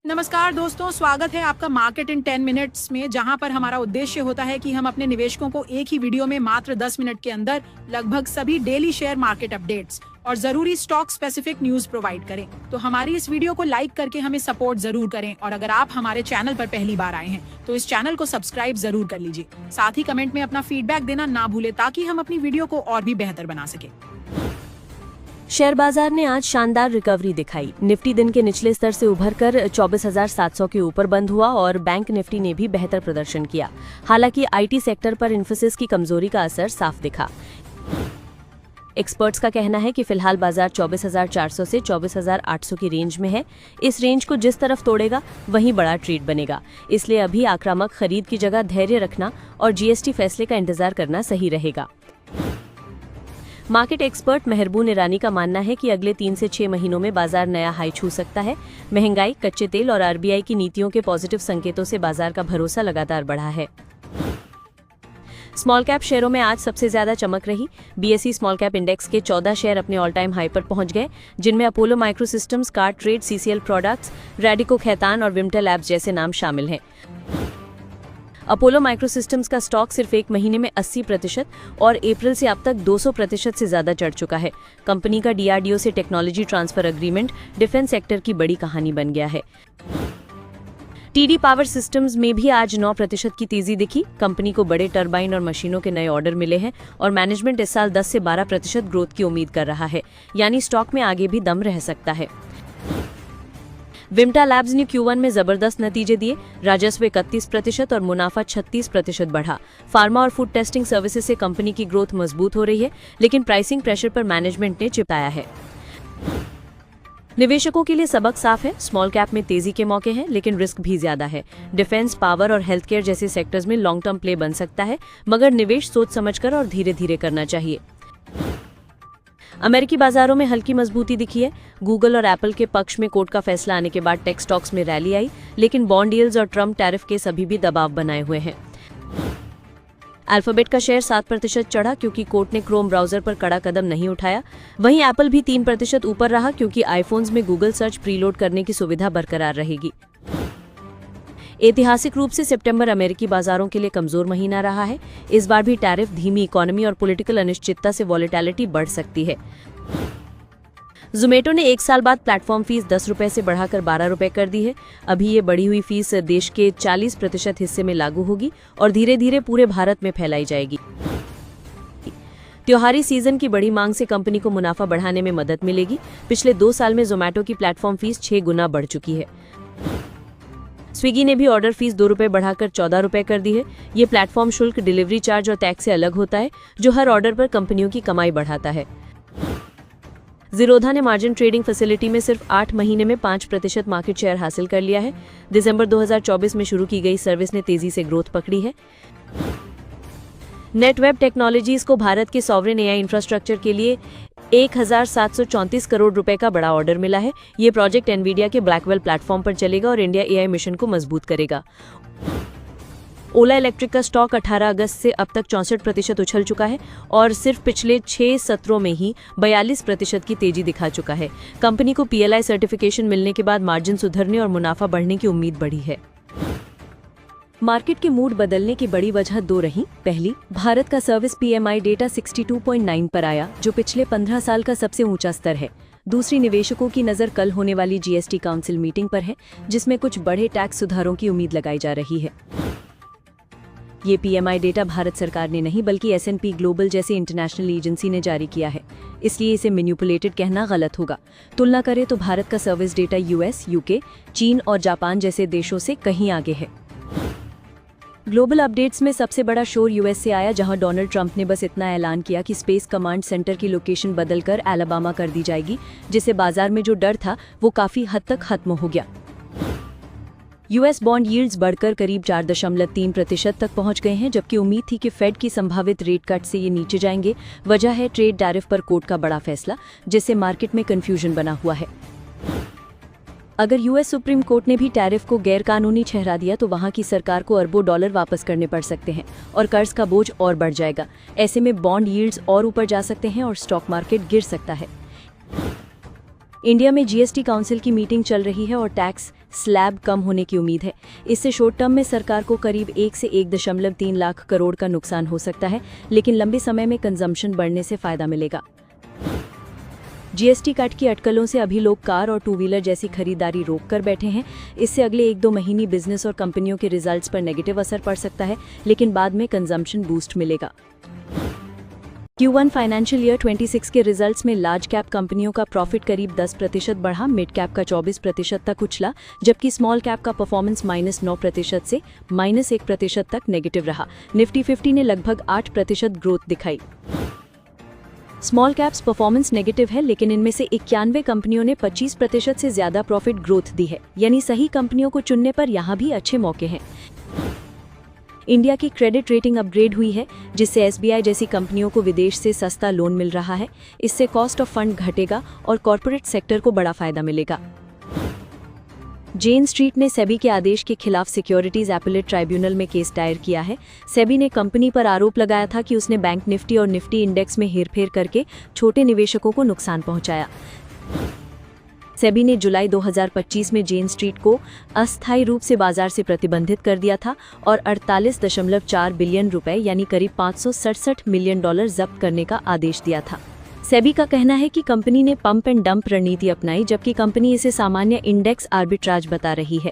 नमस्कार दोस्तों, स्वागत है आपका मार्केट इन 10 मिनट्स में, जहां पर हमारा उद्देश्य होता है कि हम अपने निवेशकों को एक ही वीडियो में मात्र 10 मिनट के अंदर लगभग सभी डेली शेयर मार्केट अपडेट्स और जरूरी स्टॉक स्पेसिफिक न्यूज प्रोवाइड करें। तो हमारी इस वीडियो को लाइक करके हमें सपोर्ट जरूर करें और अगर आप हमारे चैनल पर पहली बार आए हैं तो इस चैनल को सब्सक्राइब जरूर कर लीजिए। साथ ही कमेंट में अपना फीडबैक देना ना भूले ताकि हम अपनी वीडियो को और भी बेहतर बना सके। शेयर बाजार ने आज शानदार रिकवरी दिखाई। निफ्टी दिन के निचले स्तर से उभरकर 24,700 के ऊपर बंद हुआ और बैंक निफ्टी ने भी बेहतर प्रदर्शन किया। हालांकि आईटी सेक्टर पर इन्फोसिस की कमजोरी का असर साफ दिखा। एक्सपर्ट्स का कहना है कि फिलहाल बाजार 24,400 से 24,800 की रेंज में है। इस रेंज को जिस तरफ तोड़ेगा वहीं बड़ा ट्रेड बनेगा, इसलिए अभी आक्रामक खरीद की जगह धैर्य रखना और जीएसटी फैसले का इंतजार करना सही रहेगा। मार्केट एक्सपर्ट मेहरबून ईरानी का मानना है कि अगले 3 से 6 महीनों में बाजार नया हाई छू सकता है। महंगाई, कच्चे तेल और आरबीआई की नीतियों के पॉजिटिव संकेतों से बाजार का भरोसा लगातार बढ़ा है। स्मॉल कैप शेयरों में आज सबसे ज्यादा चमक रही। बीएसई स्मॉल कैप इंडेक्स के 14 शेयर अपने ऑल टाइम हाई पर पहुंच गए, जिनमें Apollo Microsystems, CarTrade, CCL Products, Radico Khaitan और विमटा लैब्स जैसे नाम शामिल हैं। अपोलो माइक्रोसिस्टम्स का स्टॉक सिर्फ एक महीने में 80% और अप्रैल से अब तक 200% से ज्यादा चढ़ चुका है। कंपनी का डीआरडीओ से technology transfer agreement defence sector की बड़ी कहानी बन गया है। टीडी पावर सिस्टम्स में भी आज 9% की तेजी दिखी। कंपनी को बड़े टरबाइन और मशीनों के नए ऑर्डर मिले हैं और मैनेजमेंट इस साल 10 से 12% ग्रोथ की उम्मीद कर रहा है, यानी स्टॉक में आगे भी दम रह सकता है। विमटा लैब्स ने Q1 में जबरदस्त नतीजे दिए। राजस्व 31% और मुनाफा 36% बढ़ा। फार्मा और फूड टेस्टिंग सर्विसेज से कंपनी की ग्रोथ मजबूत हो रही है, लेकिन प्राइसिंग प्रेशर पर मैनेजमेंट ने चिपकाया है। निवेशकों के लिए सबक साफ है। स्मॉल कैप में तेजी के मौके हैं, लेकिन रिस्क भी ज्यादा है। डिफेंस, पावर और हेल्थ केयर जैसे सेक्टर्स में लॉन्ग टर्म प्ले बन सकता है, मगर निवेश सोच समझकर और धीरे धीरे करना चाहिए। अमेरिकी बाजारों में हल्की मजबूती दिखी है। गूगल और एप्पल के पक्ष में कोर्ट का फैसला आने के बाद टेक स्टॉक्स में रैली आई, लेकिन बॉन्ड यील्ड्स और ट्रम्प टैरिफ केस अभी भी दबाव बनाए हुए हैं। अल्फाबेट का शेयर 7% चढ़ा क्योंकि कोर्ट ने क्रोम ब्राउजर पर कड़ा कदम नहीं उठाया। वहीं एप्पल भी 3% ऊपर रहा क्योंकि आईफोन्स में गूगल सर्च प्रीलोड करने की सुविधा बरकरार रहेगी। ऐतिहासिक रूप से सितंबर अमेरिकी बाजारों के लिए कमजोर महीना रहा है। इस बार भी टैरिफ, धीमी इकोनॉमी और पॉलिटिकल अनिश्चितता से वॉलेटिलिटी बढ़ सकती है। ज़ोमैटो ने 1 साल बाद प्लेटफॉर्म फीस 10 रुपए से बढ़ाकर 12 रुपए कर दी है। अभी ये बढ़ी हुई फीस देश के 40% हिस्से में लागू होगी और धीरे धीरे पूरे भारत में फैलाई जाएगी। त्योहारी सीजन की बड़ी मांग से कंपनी को मुनाफा बढ़ाने में मदद मिलेगी। पिछले 2 साल में ज़ोमैटो की प्लेटफॉर्म फीस 6 गुना बढ़ चुकी है। स्विगी ने भी ऑर्डर फीस 2 रुपए बढ़ाकर 14 रुपए कर दी है। ये प्लेटफॉर्म शुल्क, डिलीवरी चार्ज और टैक्स से अलग होता है, जो हर ऑर्डर पर कंपनियों की कमाई बढ़ाता है। ज़ीरोधा ने मार्जिन ट्रेडिंग फैसिलिटी में सिर्फ 8 महीने में 5% मार्केट शेयर हासिल कर लिया है। दिसंबर 2024 में शुरू की गई सर्विस ने तेजी से ग्रोथ पकड़ी है। नेटवेब टेक्नोलॉजीज को भारत के सॉवरेन एआई इंफ्रास्ट्रक्चर के लिए 1,734 करोड़ रुपए का बड़ा ऑर्डर मिला है। ये प्रोजेक्ट एनवीडिया के ब्लैकवेल प्लेटफॉर्म पर चलेगा और इंडिया एआई मिशन को मजबूत करेगा। ओला इलेक्ट्रिक का स्टॉक 18 अगस्त से अब तक 64% उछल चुका है और सिर्फ पिछले 6 सत्रों में ही 42% की तेजी दिखा चुका है। कंपनी को PLI सर्टिफिकेशन मिलने के बाद मार्जिन सुधरने और मुनाफा बढ़ने की उम्मीद बढ़ी है। मार्केट के मूड बदलने की बड़ी वजह 2 रही। पहली, भारत का सर्विस PMI डेटा 62.9 पर आया, जो पिछले 15 साल का सबसे ऊंचा स्तर है। दूसरी, निवेशकों की नज़र कल होने वाली GST काउंसिल मीटिंग पर है, जिसमें कुछ बड़े टैक्स सुधारों की उम्मीद लगाई जा रही है। ये PMI डेटा भारत सरकार ने नहीं बल्कि S&P ग्लोबल जैसे इंटरनेशनल एजेंसी ने जारी किया है, इसलिए इसे मैनिपुलेटेड कहना गलत होगा। तुलना करें तो भारत का सर्विस डेटा US, UK, चीन और जापान जैसे देशों से कहीं आगे है। ग्लोबल अपडेट्स में सबसे बड़ा शोर US से आया, जहां डोनाल्ड ट्रंप ने बस इतना ऐलान किया कि स्पेस कमांड सेंटर की लोकेशन बदलकर अलाबामा कर दी जाएगी, जिससे बाजार में जो डर था वो काफी हद तक खत्म हो गया। US बॉन्ड यील्ड्स बढ़कर करीब 4.3% तक पहुंच गए हैं, जबकि उम्मीद थी कि फेड की संभावित रेट कट से ये नीचे जाएंगे। वजह है ट्रेड टैरिफ पर कोर्ट का बड़ा फैसला, जिससे मार्केट में कंफ्यूजन बना हुआ है। अगर US सुप्रीम कोर्ट ने भी टैरिफ को गैरकानूनी ठहरा दिया तो वहां की सरकार को अरबों डॉलर वापस करने पड़ सकते हैं और कर्ज का बोझ और बढ़ जाएगा। ऐसे में बॉन्ड यील्ड्स और ऊपर जा सकते हैं और स्टॉक मार्केट गिर सकता है। इंडिया में जीएसटी काउंसिल की मीटिंग चल रही है और टैक्स स्लैब कम होने की उम्मीद है। इससे शॉर्ट टर्म में सरकार को करीब 1 से 1.3 लाख करोड़ का नुकसान हो सकता है, लेकिन लंबे समय में कंजम्पशन बढ़ने से फायदा मिलेगा। जीएसटी कट की अटकलों से अभी लोग कार और टू व्हीलर जैसी खरीदारी रोक कर बैठे हैं। इससे अगले 1-2 महीने बिजनेस और कंपनियों के रिजल्ट्स पर नेगेटिव असर पड़ सकता है, लेकिन बाद में कंजम्पशन बूस्ट मिलेगा। Q1 फाइनेंशियल ईयर 26 के रिजल्ट्स में लार्ज कैप कंपनियों का प्रॉफिट करीब 10% बढ़ा, मिड कैप का 24% तक उछला, जबकि स्मॉल कैप का परफॉर्मेंस -9% से -1% तक नेगेटिव रहा। निफ्टी 50 ने लगभग 8% ग्रोथ दिखाई। स्मॉल कैप्स परफॉर्मेंस नेगेटिव है, लेकिन इनमें से 91 कंपनियों ने 25% से ज्यादा प्रॉफिट ग्रोथ दी है, यानी सही कंपनियों को चुनने पर यहाँ भी अच्छे मौके हैं। इंडिया की क्रेडिट रेटिंग अपग्रेड हुई है, जिससे एसबीआई जैसी कंपनियों को विदेश से सस्ता लोन मिल रहा है। इससे कॉस्ट ऑफ फंड घटेगा और कॉर्पोरेट सेक्टर को बड़ा फायदा मिलेगा। जेन स्ट्रीट ने सेबी के आदेश के खिलाफ सिक्योरिटीज एपेलेट ट्राइब्यूनल में केस दायर किया है। सेबी ने कंपनी पर आरोप लगाया था कि उसने बैंक निफ्टी और निफ्टी इंडेक्स में हेरफेर करके छोटे निवेशकों को नुकसान पहुंचाया। सेबी ने जुलाई 2025 में जेन स्ट्रीट को अस्थायी रूप से बाजार से प्रतिबंधित कर दिया था और 48.4 बिलियन रुपए यानी करीब $567 मिलियन जब्त करने का आदेश दिया था। सेबी का कहना है कि कंपनी ने पंप एंड डंप रणनीति अपनाई, जबकि कंपनी इसे सामान्य इंडेक्स आर्बिट्राज बता रही है।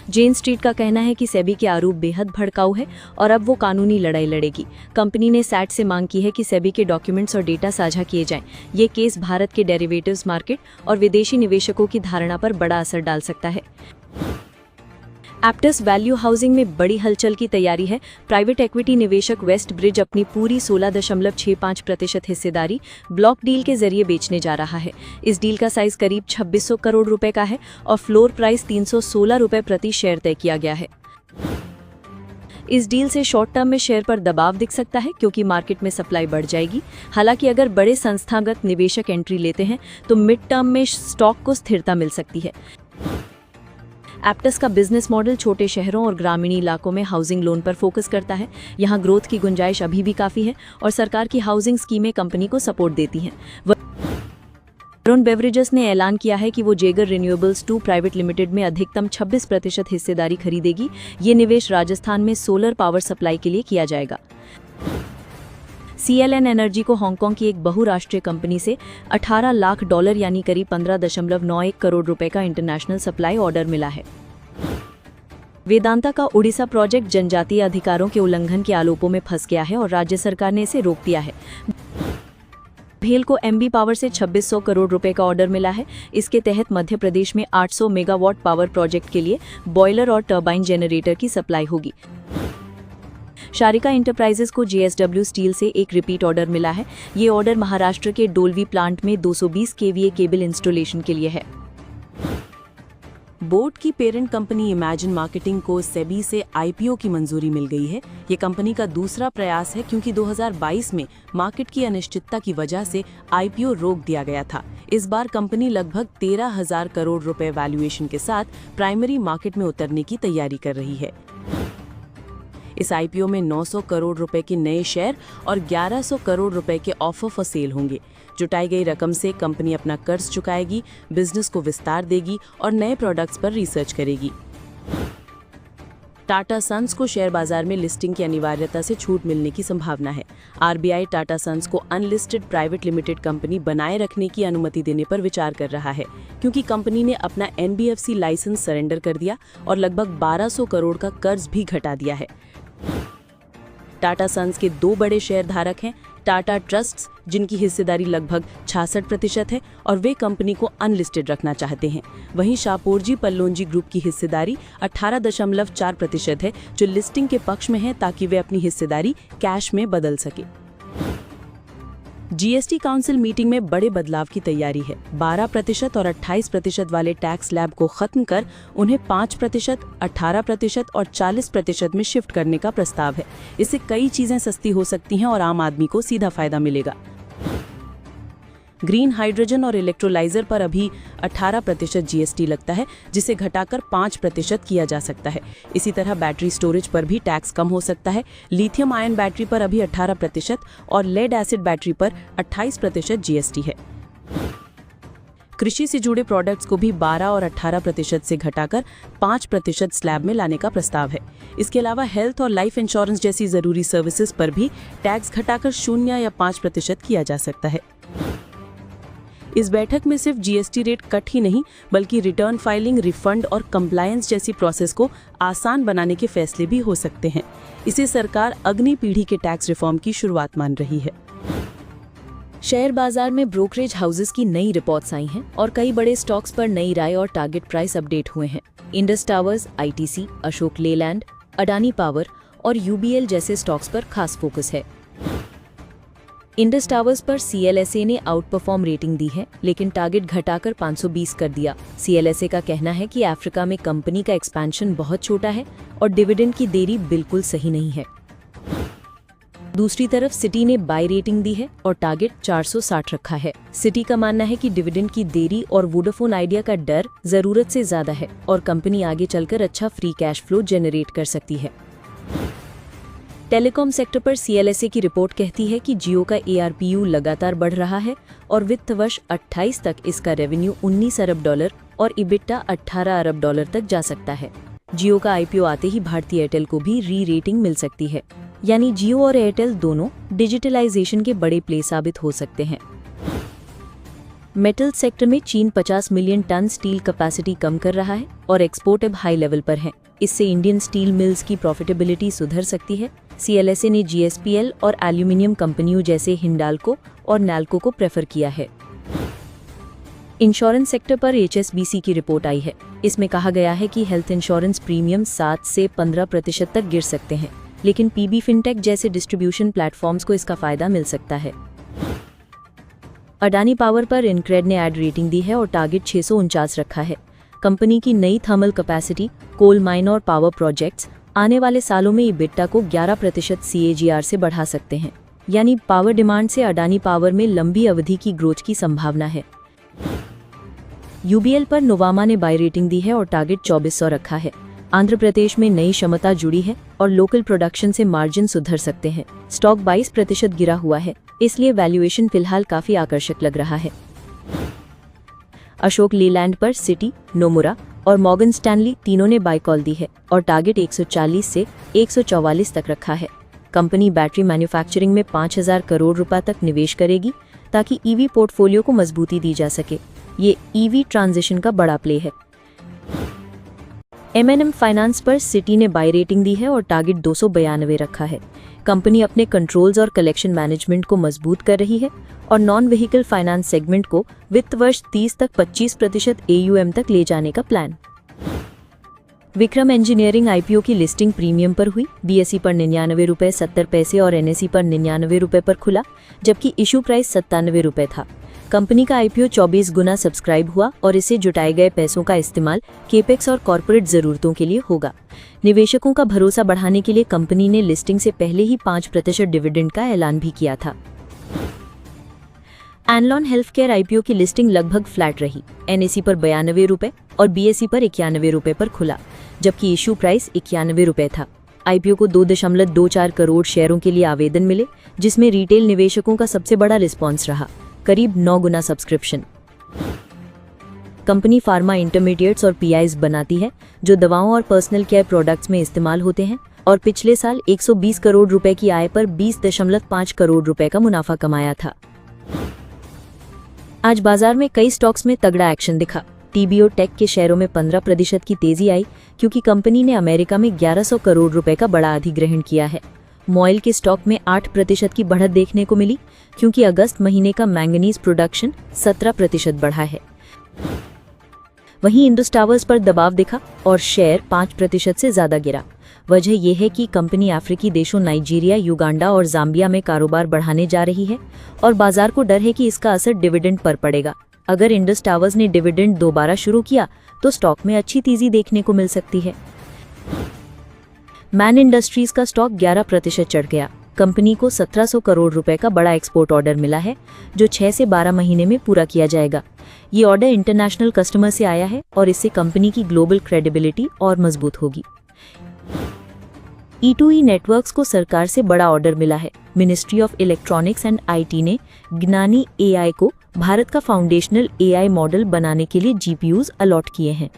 जेन स्ट्रीट का कहना है कि सेबी के आरोप बेहद भड़काऊ है और अब वो कानूनी लड़ाई लड़ेगी। कंपनी ने सैट से मांग की है कि सेबी के डॉक्यूमेंट्स और डेटा साझा किए जाएं। ये केस भारत के डेरिवेटिव्स मार्केट और विदेशी निवेशकों की धारणा पर बड़ा असर डाल सकता है। एप्टस वैल्यू हाउसिंग में बड़ी हलचल की तैयारी है। प्राइवेट इक्विटी निवेशक वेस्ट ब्रिज अपनी पूरी 16.65% हिस्सेदारी ब्लॉक डील के जरिए बेचने जा रहा है। इस डील का साइज करीब 2600 करोड़ रुपए का है और फ्लोर प्राइस 316 रुपए प्रति शेयर तय किया गया है। इस डील से शॉर्ट टर्म में शेयर पर दबाव दिख सकता है, क्योंकि मार्केट में सप्लाई बढ़ जाएगी। हालांकि अगर बड़े संस्थागत निवेशक एंट्री लेते हैं तो मिड टर्म में स्टॉक को स्थिरता मिल सकती है। एप्टस का बिजनेस मॉडल छोटे शहरों और ग्रामीण इलाकों में हाउसिंग लोन पर फोकस करता है। यहाँ ग्रोथ की गुंजाइश अभी भी काफ़ी है और सरकार की हाउसिंग स्कीमें कंपनी को सपोर्ट देती हैं। वरुण बेवरेजेस ने ऐलान किया है कि वो जेगर रिन्यूएबल्स 2 प्राइवेट लिमिटेड में अधिकतम 26% हिस्सेदारी खरीदेगी। ये निवेश राजस्थान में सोलर पावर सप्लाई के लिए किया जाएगा। CLN एनर्जी को हांगकांग की एक बहुराष्ट्रीय कंपनी से $18 लाख यानी करीब 15.91 करोड़ रुपए का इंटरनेशनल सप्लाई ऑर्डर मिला है। वेदांता का उड़ीसा प्रोजेक्ट जनजातीय अधिकारों के उल्लंघन के आरोपों में फंस गया है और राज्य सरकार ने इसे रोक दिया है। भेल को MB पावर से 2600 करोड़ रुपए का ऑर्डर मिला है। इसके तहत मध्य प्रदेश में 800 मेगावाट पावर प्रोजेक्ट के लिए बॉयलर और टर्बाइन जेनरेटर की सप्लाई होगी। शारिका इंटरप्राइजेस को JSW स्टील से एक रिपीट ऑर्डर मिला है। ये ऑर्डर महाराष्ट्र के डोलवी प्लांट में 220 kVA केबल इंस्टॉलेशन के लिए है। बोर्ड की पेरेंट कंपनी इमेजिन मार्केटिंग को सेबी से IPO की मंजूरी मिल गई है। ये कंपनी का दूसरा प्रयास है, क्योंकि 2022 में मार्केट की अनिश्चितता की वजह से IPO रोक दिया गया था। इस बार कंपनी लगभग 13,000 करोड़ रुपए वैल्यूएशन के साथ प्राइमरी मार्केट में उतरने की तैयारी कर रही है। इस IPO में 900 करोड़ रुपए के नए शेयर और 1100 करोड़ रुपए के ऑफर फॉर सेल होंगे। जुटाई गई रकम से कंपनी अपना कर्ज चुकाएगी, बिजनेस को विस्तार देगी और नए प्रोडक्ट्स पर रिसर्च करेगी। टाटा सन्स को शेयर बाजार में लिस्टिंग की अनिवार्यता से छूट मिलने की संभावना है। RBI टाटा सन्स को अनलिस्टेड प्राइवेट लिमिटेड कंपनी बनाए रखने की अनुमति देने पर विचार कर रहा है, क्योंकि कंपनी ने अपना NBFC लाइसेंस सरेंडर कर दिया और लगभग 1200 करोड़ का कर्ज भी घटा दिया है। टाटा सन्स के 2 बड़े शेयर धारक हैं टाटा ट्रस्ट्स, जिनकी हिस्सेदारी लगभग 66% है और वे कंपनी को अनलिस्टेड रखना चाहते हैं। वहीं शापोरजी पल्लोंजी ग्रुप की हिस्सेदारी 18.4% है, जो लिस्टिंग के पक्ष में है ताकि वे अपनी हिस्सेदारी कैश में बदल सके। GST काउंसिल मीटिंग में बड़े बदलाव की तैयारी है। 12% और 28% वाले टैक्स स्लैब को खत्म कर उन्हें 5%, 18% और 40% में शिफ्ट करने का प्रस्ताव है। इससे कई चीजें सस्ती हो सकती हैं और आम आदमी को सीधा फायदा मिलेगा। ग्रीन हाइड्रोजन और इलेक्ट्रोलाइजर पर अभी 18% GST लगता है, जिसे घटाकर 5% किया जा सकता है। इसी तरह बैटरी स्टोरेज पर भी टैक्स कम हो सकता है। लिथियम आयन बैटरी पर अभी 18% और लेड एसिड बैटरी पर 28% GST है। कृषि से जुड़े प्रोडक्ट्स को भी 12 और 18% से घटाकर 5% स्लैब में लाने का प्रस्ताव है। इसके अलावा हेल्थ और लाइफ इंश्योरेंस जैसी जरूरी सर्विसेज पर भी टैक्स घटाकर 0 या 5% किया जा सकता है। इस बैठक में सिर्फ जीएसटी रेट कट ही नहीं बल्कि रिटर्न फाइलिंग, रिफंड और कंप्लायंस जैसी प्रोसेस को आसान बनाने के फैसले भी हो सकते हैं। इसे सरकार अगली पीढ़ी के टैक्स रिफॉर्म की शुरुआत मान रही है। शेयर बाजार में ब्रोकरेज हाउसेस की नई रिपोर्ट्स आई हैं और कई बड़े स्टॉक्स पर नई राय और टारगेट प्राइस अपडेट हुए हैं। Indus towers, ITC, Ashok Leyland, Adani power और यूबीएल जैसे स्टॉक्स पर खास फोकस है। इंडस टावर्स पर सीएलएसए ने आउट परफॉर्म रेटिंग दी है, लेकिन टारगेट घटाकर 520 कर दिया। सीएलएसए का कहना है कि अफ्रीका में कंपनी का एक्सपेंशन बहुत छोटा है और डिविडेंड की देरी बिल्कुल सही नहीं है। दूसरी तरफ सिटी ने बाय रेटिंग दी है और टारगेट 460 रखा है। सिटी का मानना है कि डिविडेंड की देरी और वोडाफोन आइडिया का डर जरूरत से ज्यादा है और कंपनी आगे चलकर अच्छा फ्री कैश फ्लो जनरेट कर सकती है। टेलीकॉम सेक्टर पर सीएलएसए की रिपोर्ट कहती है कि जियो का एआरपीयू लगातार बढ़ रहा है और वित्त वर्ष 28 तक इसका रेवेन्यू $19 अरब और इबिटा $18 अरब तक जा सकता है। जियो का आईपीओ आते ही भारतीय एयरटेल को भी री रेटिंग मिल सकती है, यानी जियो और एयरटेल दोनों डिजिटलाइजेशन के बड़े प्ले साबित हो सकते हैं। मेटल सेक्टर में चीन 50 मिलियन टन स्टील कैपेसिटी कम कर रहा है और एक्सपोर्ट अब हाई लेवल पर है। इससे इंडियन स्टील मिल्स की प्रॉफिटेबिलिटी सुधर सकती है। सीएलएसए ने जीएसपीएल और एल्यूमिनियम कंपनियों जैसे हिंडाल्को और नैल्को को प्रेफर किया है। इंश्योरेंस सेक्टर पर एचएसबीसी की रिपोर्ट आई है। इसमें कहा गया है कि हेल्थ इंश्योरेंस प्रीमियम 7 से 15% तक गिर सकते हैं, लेकिन पीबी फिनटेक जैसे डिस्ट्रीब्यूशन प्लेटफॉर्म्स को इसका फायदा मिल सकता है। अडानी पावर पर इनक्रेड ने एड रेटिंग दी है और टारगेट 649 रखा है। कंपनी की नई थर्मल कैपेसिटी, कोल माइन और पावर प्रोजेक्ट्स आने वाले सालों में इबिटा को 11% CAGR से बढ़ा सकते हैं, यानी पावर डिमांड से अडानी पावर में लंबी अवधि की ग्रोथ की संभावना है। यूबीएल पर नोवामा ने बाय रेटिंग दी है और टारगेट 2400 रखा है। आंध्र प्रदेश में नई क्षमता जुड़ी है और लोकल प्रोडक्शन से मार्जिन सुधर सकते हैं। स्टॉक 22% गिरा हुआ है, इसलिए वैल्यूएशन फिलहाल काफी आकर्षक लग रहा है। अशोक लेलैंड पर सिटी, नोमुरा और मॉर्गन स्टैनली तीनों ने बाय कॉल दी है और टारगेट 140 से 144 तक रखा है। कंपनी बैटरी मैन्युफैक्चरिंग में 5000 करोड़ रुपए तक निवेश करेगी ताकि ईवी पोर्टफोलियो को मजबूती दी जा सके। ये ईवी ट्रांजिशन का बड़ा प्ले है। M&M फाइनेंस पर सिटी ने बाय रेटिंग दी है और टारगेट 292 रखा है। कंपनी अपने कंट्रोल्स और कलेक्शन मैनेजमेंट को मजबूत कर रही है और नॉन व्हीकल फाइनेंस सेगमेंट को वित्त वर्ष 30 तक 25% AUM तक ले जाने का प्लान। विक्रम इंजीनियरिंग आईपीओ की लिस्टिंग प्रीमियम पर हुई। बीएसई पर 99 रुपये 70 पैसे और एनएसई पर 99 रुपये पर खुला, जबकि इशू प्राइस 97 रुपये था। कंपनी का आईपीओ 24 गुना सब्सक्राइब हुआ और इससे जुटाए गए पैसों का इस्तेमाल केपेक्स और कॉर्पोरेट जरूरतों के लिए होगा। निवेशकों का भरोसा बढ़ाने के लिए कंपनी ने लिस्टिंग से पहले ही 5% डिविडेंड का ऐलान भी किया था। एनलॉन हेल्थकेयर आईपीओ की लिस्टिंग लगभग फ्लैट रही। एनएसई पर 92 रुपये और बीएसई पर 91 रुपये पर खुला, जबकि इशू प्राइस 91 रुपये था। आईपीओ को 2.24 करोड़ शेयरों के लिए आवेदन मिले, जिसमें रिटेल निवेशकों का सबसे बड़ा रिस्पॉन्स रहा, करीब 9 गुना सब्सक्रिप्शन। कंपनी फार्मा इंटरमीडिएट्स और पीआईज बनाती है जो दवाओं और पर्सनल केयर प्रोडक्ट्स में इस्तेमाल होते हैं और पिछले साल 120 करोड़ रुपए की आय पर 20.5 करोड़ रुपए का मुनाफा कमाया था। आज बाजार में कई स्टॉक्स में तगड़ा एक्शन दिखा। टीबीओ टेक के शेयरों में 15% की तेजी आई क्योंकि कंपनी ने अमेरिका में 1100 करोड़ रुपए का बड़ा अधिग्रहण किया है। मॉइल के स्टॉक में 8% की बढ़त देखने को मिली क्योंकि अगस्त महीने का मैंगनीज प्रोडक्शन 17% बढ़ा है। वहीं इंडस टावर्स पर दबाव दिखा और शेयर 5% से ज्यादा गिरा। वजह यह है कि कंपनी अफ्रीकी देशों नाइजीरिया, युगांडा और जाम्बिया में कारोबार बढ़ाने जा रही है और बाजार को डर है कि इसका असर डिविडेंड पर पड़ेगा। अगर इंडस टावर्स ने डिविडेंड दोबारा शुरू किया तो स्टॉक में अच्छी तेजी देखने को मिल सकती है। मैन इंडस्ट्रीज का स्टॉक 11% चढ़ गया। कंपनी को 1700 करोड़ रुपए का बड़ा एक्सपोर्ट ऑर्डर मिला है जो 6 से 12 महीने में पूरा किया जाएगा। ये ऑर्डर इंटरनेशनल कस्टमर से आया है और इससे कंपनी की ग्लोबल क्रेडिबिलिटी और मजबूत होगी। E2E नेटवर्क्स को सरकार से बड़ा ऑर्डर मिला है। Ministry of electronics and IT ने ज्ञानी AI को भारत का फाउंडेशनल एआई मॉडल बनाने के लिए जीपीयूज अलॉट किए हैं।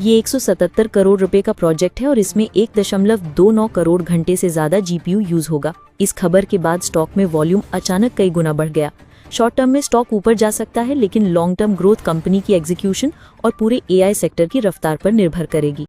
ये 177 करोड़ रुपए का प्रोजेक्ट है और इसमें 1.29 करोड़ घंटे से ज्यादा जीपीयू यूज होगा। इस खबर के बाद स्टॉक में वॉल्यूम अचानक कई गुना बढ़ गया। शॉर्ट टर्म में स्टॉक ऊपर जा सकता है, लेकिन लॉन्ग टर्म ग्रोथ कंपनी की एग्जीक्यूशन और पूरे एआई सेक्टर की रफ्तार पर निर्भर करेगी।